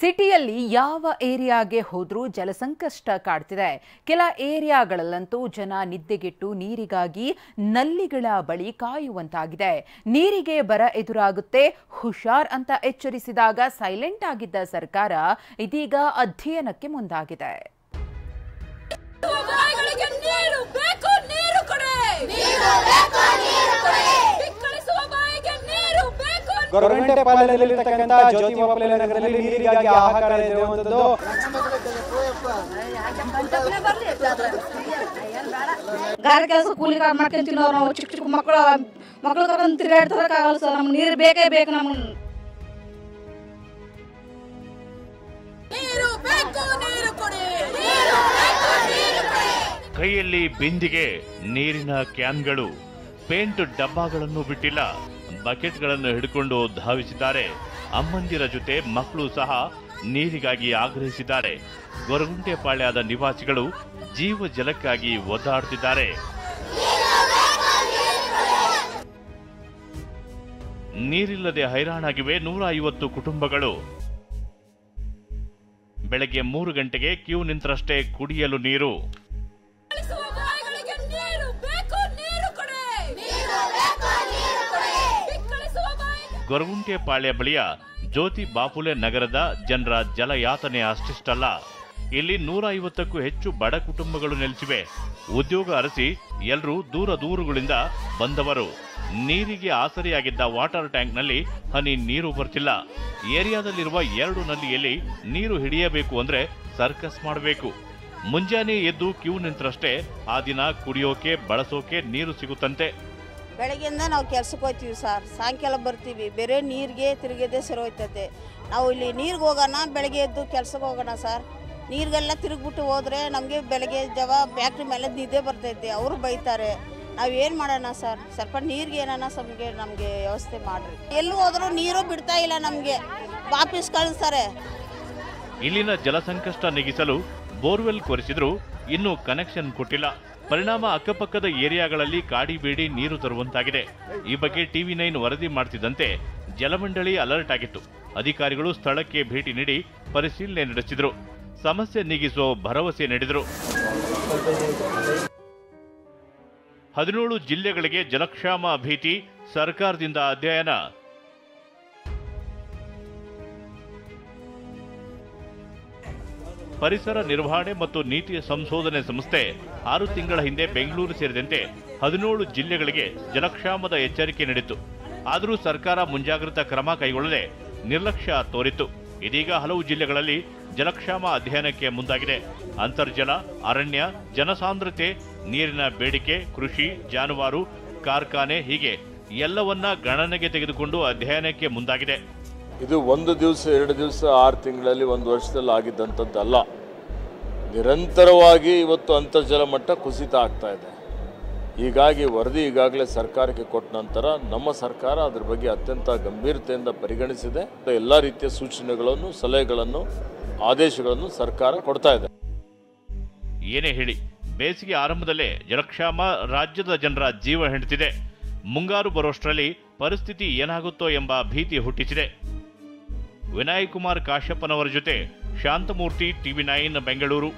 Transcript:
ಸಿಟಿಯಲ್ಲಿ ಯಾವ ಏರಿಯಾಗೆ ಹೋದ್ರೂ ಜಲಸಂಕಷ್ಟ ಕಾಡ್ತಿದೆ. ಕೆಲ ಏರಿಯಾಗಳಲ್ಲಂತೂ ಜನ ನಿದ್ದೆಗೆಟ್ಟು ನೀರಿಗಾಗಿ ನಲ್ಲಿಗಳ ಬಳಿ ಕಾಯುವಂತಾಗಿದೆ. ನೀರಿಗೆ ಬರ ಎದುರಾಗುತ್ತೆ, ಹುಷಾರ್ ಅಂತ ಎಚ್ಚರಿಸಿದಾಗ ಸೈಲೆಂಟ್ ಆಗಿದ್ದ ಸರ್ಕಾರ ಇದೀಗ ಅಧ್ಯಯನಕ್ಕೆ ಮುಂದಾಗಿದೆ. ಗೊರಗುಂಟೆ ಪಾಳ್ಯದಲ್ಲಿರತಕ್ಕಂತ ಜ್ಯೋತಿಬಾಪುಲೆ ನಗರದಲ್ಲಿ ನೀರಿಗಾಗಿ ಹಾಹಾಕಾರ ಇರುವಂತದ್ದು. ಗಾರೆ ಕೆಲಸ ಕೂಲಿ ಮಾಡ್ಕೊಂಡು ತಿನ್ನೋರು ನಾವು ಚಿಕ್ಕ ಚಿಕ್ಕ ಮಕ್ಕಳು ಕರ್ಕೊಂಡು ತಿರುಗಾಡ್ತಾರಕ್ಕಾಗಲ್ಲ ಸರ್. ನಮ್ಗೆ ನೀರು ಬೇಕೇ ಬೇಕು. ನಮ್ಗೆ ಕೈಯಲ್ಲಿ ಬಿಂದಿಗೆ, ನೀರಿನ ಕ್ಯಾನ್ಗಳು, ಪೇಂಟ್ ಡಬ್ಬಗಳನ್ನು ಬಿಟ್ಟಿಲ್ಲ, ಬಕೆಟ್ಗಳನ್ನು ಹಿಡಿಕೊಂಡು ಧಾವಿಸಿದ್ದಾರೆ. ಅಮ್ಮಂದಿರ ಜೊತೆ ಮಕ್ಕಳು ಸಹ ನೀರಿಗಾಗಿ ಆಗ್ರಹಿಸಿದ್ದಾರೆ. ಗೊರಗುಂಟೆ ಪಾಳ್ಯದ ನಿವಾಸಿಗಳು ಜೀವ ಜಲಕ್ಕಾಗಿ ಒದ್ದಾಡುತ್ತಿದ್ದಾರೆ. ನೀರಿಲ್ಲದೆ ಹೈರಾಣಾಗಿವೆ 150 ಕುಟುಂಬಗಳು. ಬೆಳಗ್ಗೆ 3 ಗಂಟೆಗೆ ಕ್ಯೂ ನಿಂತರಷ್ಟೇ ಕುಡಿಯಲು ನೀರು. ಗೊರಗುಂಟೆ ಪಾಳ್ಯ ಬಳಿಯ ಜ್ಯೋತಿ ಬಾಪುಲೆ ನಗರದ ಜನರ ಜಲಯಾತನೆ ಅಷ್ಟಿಷ್ಟಲ್ಲ. ಇಲ್ಲಿ 150ಕ್ಕೂ ಹೆಚ್ಚು ಬಡ ಕುಟುಂಬಗಳು ನೆಲೆಸಿವೆ. ಉದ್ಯೋಗ ಅರಸಿ ಎಲ್ಲರೂ ದೂರಗಳಿಂದ ಬಂದವರು. ನೀರಿಗೆ ಆಸರೆಯಾಗಿದ್ದ ವಾಟರ್ ಟ್ಯಾಂಕ್ನಲ್ಲಿ ಹನಿ ನೀರು ಬರ್ತಿಲ್ಲ. ಏರಿಯಾದಲ್ಲಿರುವ 2 ನಲ್ಲಿಯಲ್ಲಿ ನೀರು ಹಿಡಿಯಬೇಕು ಅಂದ್ರೆ ಸರ್ಕಸ್ ಮಾಡಬೇಕು. ಮುಂಜಾನೆ ಎದ್ದು ಕ್ಯೂ ನಿಂತರಷ್ಟೇ ಆ ದಿನ ಕುಡಿಯೋಕೆ ಬಳಸೋಕೆ ನೀರು ಸಿಗುತ್ತಂತೆ. ಬೆಳಗ್ಗೆಯಿಂದ ನಾವು ಕೆಲ್ಸಕ್ಕೆ ಹೋಗ್ತೀವಿ ಸರ್, ಸಾಯಂಕಾಲ ಬರ್ತೀವಿ. ಬೇರೆ ನೀರಿಗೆ ತಿರುಗದೆ ಸರಿ ಹೋಯ್ತದೆ. ನಾವು ಇಲ್ಲಿ ನೀರಿಗೆ ಹೋಗೋಣ, ಬೆಳಗ್ಗೆ ಎದ್ದು ಕೆಲ್ಸಕ್ಕೆ ಹೋಗೋಣ ಸರ್. ನೀರಿಗೆಲ್ಲ ತಿರುಗಿಬಿಟ್ಟು ಹೋದ್ರೆ ನಮಗೆ ಬೆಳಗ್ಗೆ ಜವ ಫ್ಯಾಕ್ಟ್ರಿ ಮೇಲೆ ನಿದ್ದೆ ಬರ್ತೈತೆ, ಅವರು ಬೈತಾರೆ. ನಾವೇನು ಮಾಡೋಣ ಸರ್? ಸ್ವಲ್ಪ ನೀರಿಗೆ ಏನಾನ ನಮಗೆ ವ್ಯವಸ್ಥೆ ಮಾಡ್ರಿ. ಎಲ್ಲಿ ಹೋದ್ರೂ ನೀರು ಬಿಡ್ತಾ ಇಲ್ಲ, ನಮಗೆ ವಾಪಸ್ ಕಳಿಸ್ತಾರೆ. ಇಲ್ಲಿನ ಜಲಸಂಕಷ್ಟ ನೀಗಿಸಲು ಬೋರ್ವೆಲ್ ಕೊರೆಸಿದ್ರು ಇನ್ನೂ ಕನೆಕ್ಷನ್ ಕೊಟ್ಟಿಲ್ಲ. ಪರಿಣಾಮ ಅಕ್ಕಪಕ್ಕದ ಏರಿಯಾಗಳಲ್ಲಿ ಕಾಡಿಬೇಡಿ ನೀರು ತರುವಂತಾಗಿದೆ. ಈ ಬಗ್ಗೆ TV9 ವರದಿ ಮಾಡ್ತಿದ್ದಂತೆ ಜಲಮಂಡಳಿ ಅಲರ್ಟ್ ಆಗಿತ್ತು. ಅಧಿಕಾರಿಗಳು ಸ್ಥಳಕ್ಕೆ ಭೇಟಿ ನೀಡಿ ಪರಿಶೀಲನೆ ನಡೆಸಿದ್ರು. ಸಮಸ್ಯೆ ನೀಗಿಸುವ ಭರವಸೆ ನೀಡಿದರು. 17 ಜಿಲ್ಲೆಗಳಿಗೆ ಜಲಕ್ಷಾಮ ಭೀತಿ, ಸರ್ಕಾರದಿಂದ ಅಧ್ಯಯನ. ಪರಿಸರ ನಿರ್ವಹಣೆ ಮತ್ತು ನೀತಿ ಸಂಶೋಧನೆ ಸಂಸ್ಥೆ 6 ತಿಂಗಳ ಹಿಂದೆ ಬೆಂಗಳೂರು ಸೇರಿದಂತೆ 17 ಜಿಲ್ಲೆಗಳಿಗೆ ಜಲಕ್ಷಾಮದ ಎಚ್ಚರಿಕೆ ನೀಡಿತ್ತು. ಆದರೂ ಸರ್ಕಾರ ಮುಂಜಾಗ್ರತಾ ಕ್ರಮ ಕೈಗೊಳ್ಳದೆ ನಿರ್ಲಕ್ಷ್ಯ ತೋರಿತ್ತು. ಇದೀಗ ಹಲವು ಜಿಲ್ಲೆಗಳಲ್ಲಿ ಜಲಕ್ಷಾಮ ಅಧ್ಯಯನಕ್ಕೆ ಮುಂದಾಗಿದೆ. ಅಂತರ್ಜಲ, ಅರಣ್ಯ, ಜನಸಾಂದ್ರತೆ, ನೀರಿನ ಬೇಡಿಕೆ, ಕೃಷಿ, ಜಾನುವಾರು, ಕಾರ್ಖಾನೆ ಹೀಗೆ ಎಲ್ಲವನ್ನ ಗಣನೆಗೆ ತೆಗೆದುಕೊಂಡು ಅಧ್ಯಯನಕ್ಕೆ ಮುಂದಾಗಿದೆ. ಇದು 1 ದಿವಸ 2 ದಿವಸ 6 ತಿಂಗಳಲ್ಲಿ 1 ವರ್ಷದಲ್ಲಿ ಆಗಿದ್ದಂಥದ್ದಲ್ಲ. ನಿರಂತರವಾಗಿ ಇವತ್ತು ಅಂತರ್ಜಲ ಮಟ್ಟ ಕುಸಿತ ಆಗ್ತಾ ಇದೆ. ಹೀಗಾಗಿ ವರದಿ ಈಗಾಗಲೇ ಸರ್ಕಾರಕ್ಕೆ ಕೊಟ್ಟ ನಂತರ ನಮ್ಮ ಸರ್ಕಾರ ಅದರ ಬಗ್ಗೆ ಅತ್ಯಂತ ಗಂಭೀರತೆಯಿಂದ ಪರಿಗಣಿಸಿದೆ. ಎಲ್ಲ ರೀತಿಯ ಸೂಚನೆಗಳನ್ನು, ಸಲಹೆಗಳನ್ನು, ಆದೇಶಗಳನ್ನು ಸರ್ಕಾರ ಕೊಡ್ತಾ ಇದೆ. ಏನೇ ಹೇಳಿ, ಬೇಸಿಗೆ ಆರಂಭದಲ್ಲೇ ಜಲಕ್ಷಾಮ ರಾಜ್ಯದ ಜನರ ಜೀವ ಹಿಂಡುತ್ತಿದೆ. ಮುಂಗಾರು ಬರೋಷ್ಟರಲ್ಲಿ ಪರಿಸ್ಥಿತಿ ಏನಾಗುತ್ತೋ ಎಂಬ ಭೀತಿ ಹುಟ್ಟಿಸಿದೆ. ವಿನಾಯಕ್ ಕುಮಾರ್ ಕಾಶ್ಯಪ್ಪನವರ ಜೊತೆ ಶಾಂತಮೂರ್ತಿ, TV9 ಬೆಂಗಳೂರು.